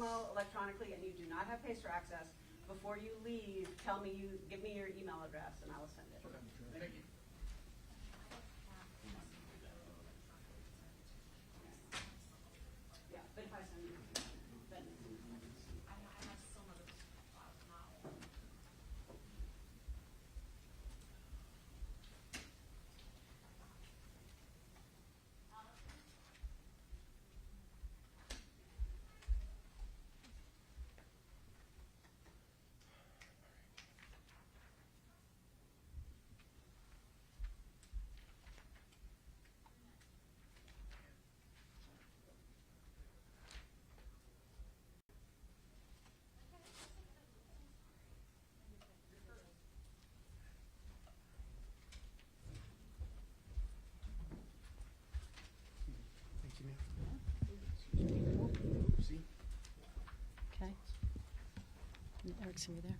promo electronically and you do not have Pacer access, before you leave, give me your email address and I will send it. Okay. Thank you. Yeah, but if I send you, then I have some of those files now. Thank you, ma'am. See? Okay. Eric's gonna be there.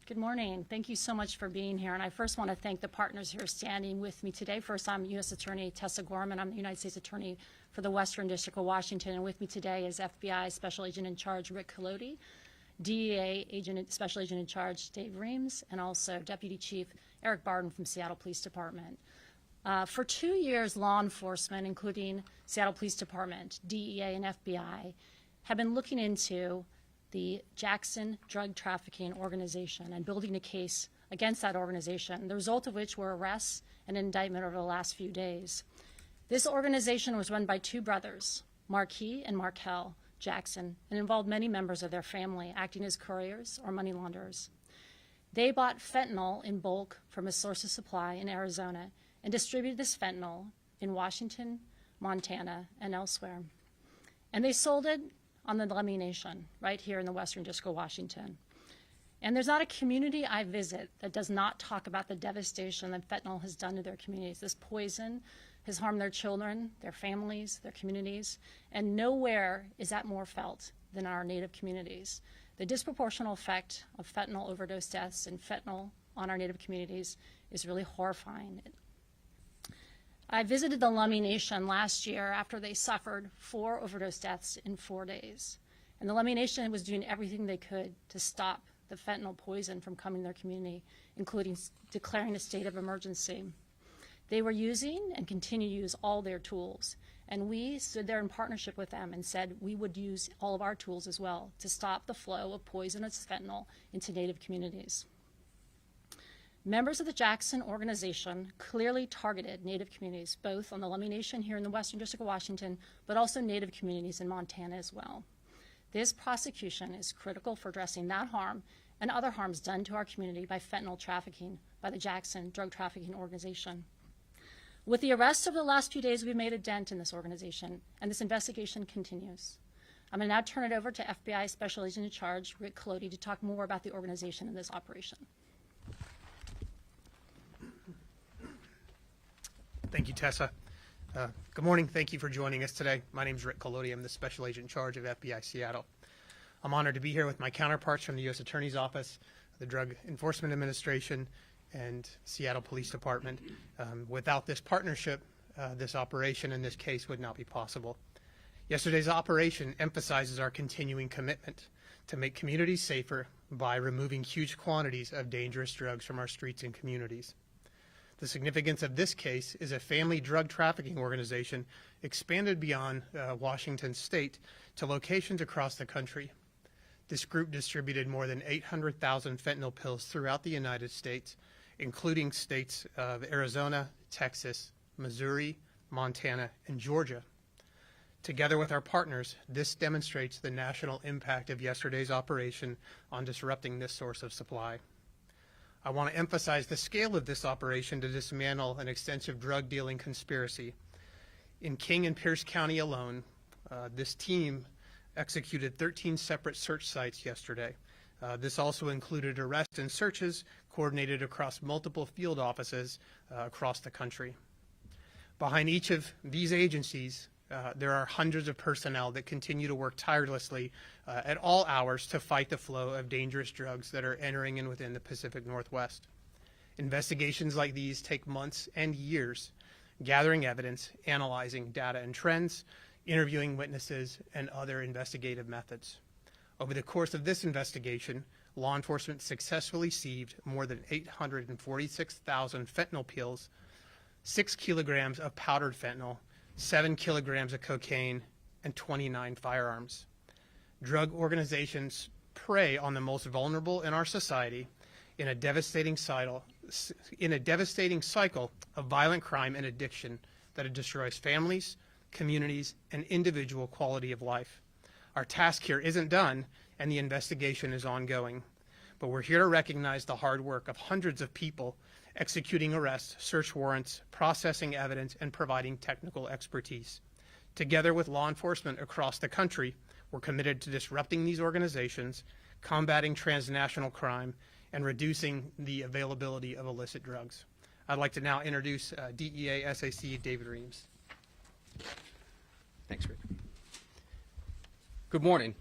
Good morning. Thank you so much for being here. And I first want to thank the partners here standing with me today. First, I'm U.S. Attorney Tessa Gorman. I'm the United States Attorney for the Western District of Washington. And with me today is FBI Special Agent in Charge Rick Colodi, DEA Special Agent in Charge Dave Reams, and also Deputy Chief Eric Barden from Seattle Police Department. For 2 years, law enforcement, including Seattle Police Department, DEA, and FBI, have been looking into the Jackson Drug Trafficking Organization and building a case against that organization, the result of which were arrests and indictment over the last few days. This organization was run by two brothers, Marquis and Markel Jackson, and involved many members of their family acting as couriers or money launderers. They bought fentanyl in bulk from a source of supply in Arizona and distributed this fentanyl in Washington, Montana, and elsewhere. And they sold it on the Lummi Nation, right here in the Western District of Washington. And there's not a community I visit that does not talk about the devastation that fentanyl has done to their communities. This poison has harmed their children, their families, their communities, and nowhere is that more felt than our Native communities. The disproportionate effect of fentanyl overdose deaths and fentanyl on our Native communities is really horrifying. I visited the Lummi Nation last year after they suffered 4 overdose deaths in 4 days. And the Lummi Nation was doing everything they could to stop the fentanyl poison from coming to their community, including declaring a state of emergency. They were using and continue to use all their tools. And we stood there in partnership with them and said we would use all of our tools as well to stop the flow of poisonous fentanyl into Native communities. Members of the Jackson organization clearly targeted Native communities, both on the Lummi Nation here in the Western District of Washington, but also Native communities in Montana as well. This prosecution is critical for addressing that harm and other harms done to our community by fentanyl trafficking by the Jackson Drug Trafficking Organization. With the arrests over the last few days, we've made a dent in this organization, and this investigation continues. I'm going to now turn it over to FBI Special Agent in Charge, Rick Colodi, to talk more about the organization and this operation. Thank you, Tessa. Good morning. Thank you for joining us today. My name is Rick Colodi. I'm the Special Agent in Charge of FBI Seattle. I'm honored to be here with my counterparts from the U.S. Attorney's Office, the Drug Enforcement Administration, and Seattle Police Department. Without this partnership, this operation and this case would not be possible. Yesterday's operation emphasizes our continuing commitment to make communities safer by removing huge quantities of dangerous drugs from our streets and communities. The significance of this case is a family drug trafficking organization expanded beyond Washington state to locations across the country. This group distributed more than 800,000 fentanyl pills throughout the United States, including states of Arizona, Texas, Missouri, Montana, and Georgia. Together with our partners, this demonstrates the national impact of yesterday's operation on disrupting this source of supply. I want to emphasize the scale of this operation to dismantle an extensive drug dealing conspiracy. In King and Pierce County alone, this team executed 13 separate search sites yesterday. This also included arrests and searches coordinated across multiple field offices across the country. Behind each of these agencies, there are hundreds of personnel that continue to work tirelessly at all hours to fight the flow of dangerous drugs that are entering and within the Pacific Northwest. Investigations like these take months and years, gathering evidence, analyzing data and trends, interviewing witnesses, and other investigative methods. Over the course of this investigation, law enforcement successfully seized more than 846,000 fentanyl pills, 6 kilograms of powdered fentanyl, 7 kilograms of cocaine, and 29 firearms. Drug organizations prey on the most vulnerable in our society in a devastating cycle of violent crime and addiction that destroys families, communities, and individual quality of life. Our task here isn't done, and the investigation is ongoing. But we're here to recognize the hard work of hundreds of people executing arrests, search warrants, processing evidence, and providing technical expertise. Together with law enforcement across the country, we're committed to disrupting these organizations, combating transnational crime, and reducing the availability of illicit drugs. I'd like to now introduce DEA SAC David Reams. Thanks, Rick. Good morning.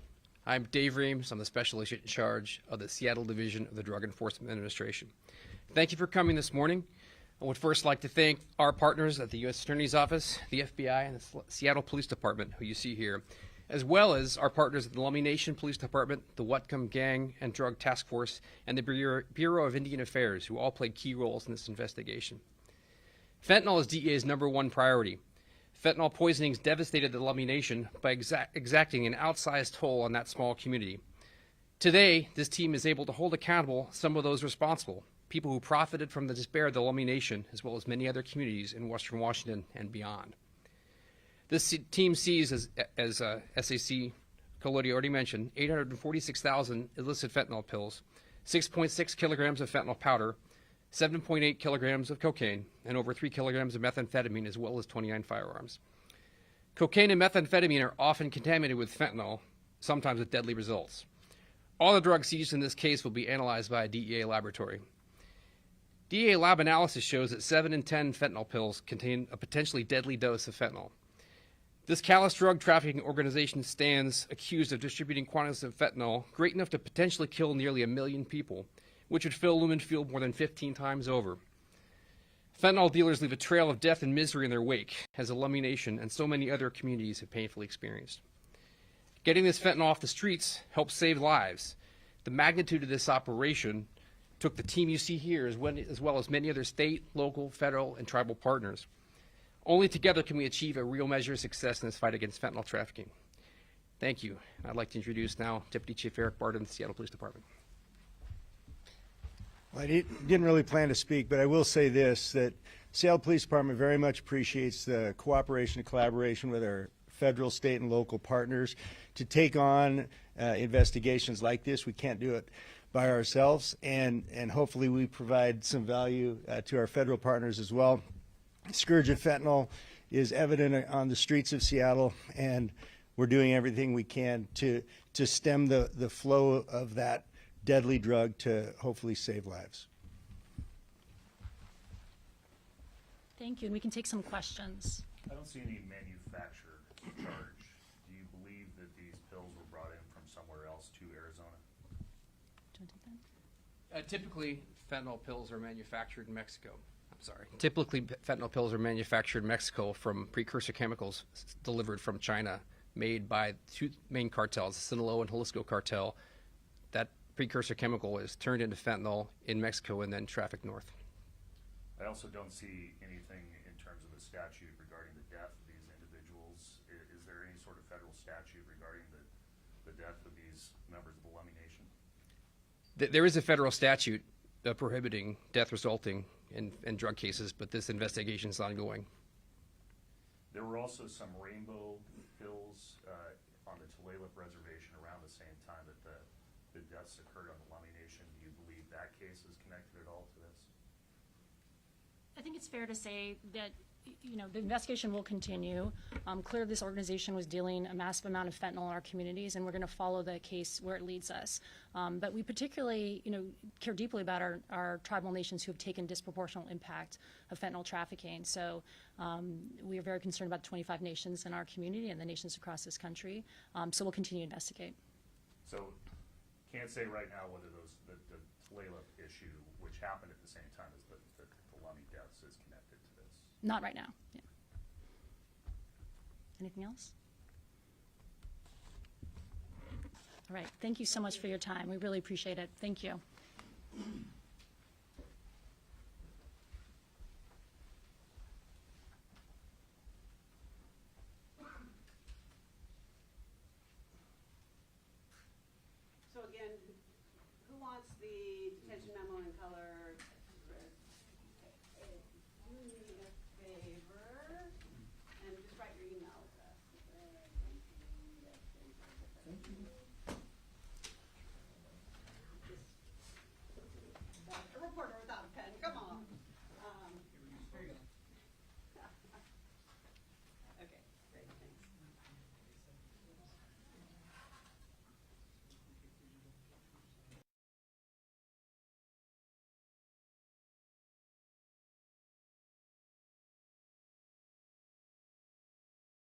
I'm Dave Reams. I'm the Special Agent in charge of the Seattle Division of the Drug Enforcement Administration. Thank you for coming this morning. I would first like to thank our partners at the U.S. Attorney's Office, the FBI, and the Seattle Police Department, who you see here, as well as our partners at the Lummi Nation Police Department, the Whatcom Gang and Drug Task Force, and the Bureau of Indian Affairs, who all played key roles in this investigation. Fentanyl is DEA's #1 priority. Fentanyl poisonings devastated the Lummi Nation by exacting an outsized toll on that small community. Today, this team is able to hold accountable some of those responsible, people who profited from the despair of the Lummi Nation, as well as many other communities in Western Washington and beyond. This team sees, as SAC Collodi already mentioned, 846,000 illicit fentanyl pills, 6.6 kilograms of fentanyl powder, 7.8 kilograms of cocaine, and over 3 kilograms of methamphetamine, as well as 29 firearms. Cocaine and methamphetamine are often contaminated with fentanyl, sometimes with deadly results. All the drugs seized in this case will be analyzed by a DEA laboratory. DEA lab analysis shows that 7 in 10 fentanyl pills contain a potentially deadly dose of fentanyl. This callous drug trafficking organization stands accused of distributing quantities of fentanyl great enough to potentially kill nearly 1 million people, which would fill Lumen Field more than 15 times over. Fentanyl dealers leave a trail of death and misery in their wake, as the Lummi Nation and so many other communities have painfully experienced. Getting this fentanyl off the streets helps save lives. The magnitude of this operation took the team you see here, as well as many other state, local, federal, and tribal partners. Only together can we achieve a real measure of success in this fight against fentanyl trafficking. Thank you. I'd like to introduce now Deputy Chief Eric Barton of the Seattle Police Department. Well, I didn't really plan to speak, but I will say this, that Seattle Police Department very much appreciates the cooperation and collaboration with our federal, state, and local partners to take on investigations like this. We can't do it by ourselves, and hopefully we provide some value to our federal partners as well. The scourge of fentanyl is evident on the streets of Seattle, and we're doing everything we can to stem the flow of that deadly drug to hopefully save lives. Thank you, and we can take some questions. I don't see any manufacturer charge. Do you believe that these pills were brought in from somewhere else to Arizona? Do you want to take that? Typically, fentanyl pills are manufactured in Mexico. Typically, fentanyl pills are manufactured in Mexico from precursor chemicals delivered from China, made by 2 main cartels, the Sinaloa and Jalisco cartel. That precursor chemical is turned into fentanyl in Mexico and then trafficked north. I also don't see anything in terms of the statute regarding the death of these individuals. Is there any sort of federal statute regarding the death of these members of the Lummi Nation? There is a federal statute prohibiting death resulting in drug cases, but this investigation is ongoing. There were also some rainbow pills on the Tulalip Reservation around the same time that the deaths occurred on the Lummi Nation. Do you believe that case is connected at all to this? I think it's fair to say that, you know, the investigation will continue. Clearly, this organization was dealing a massive amount of fentanyl in our communities, and we're going to follow the case where it leads us. But we particularly, you know, care deeply about our tribal nations who have taken disproportionate impact of fentanyl trafficking. So we are very concerned about the 25 nations in our community and the nations across this country. So we'll continue to investigate. So can't say right now whether the Tulalip issue, which happened at the same time as the Lummi deaths, is connected to this. Not right now. Yeah. Anything else? All right. Thank you so much for your time. We really appreciate it. Thank you.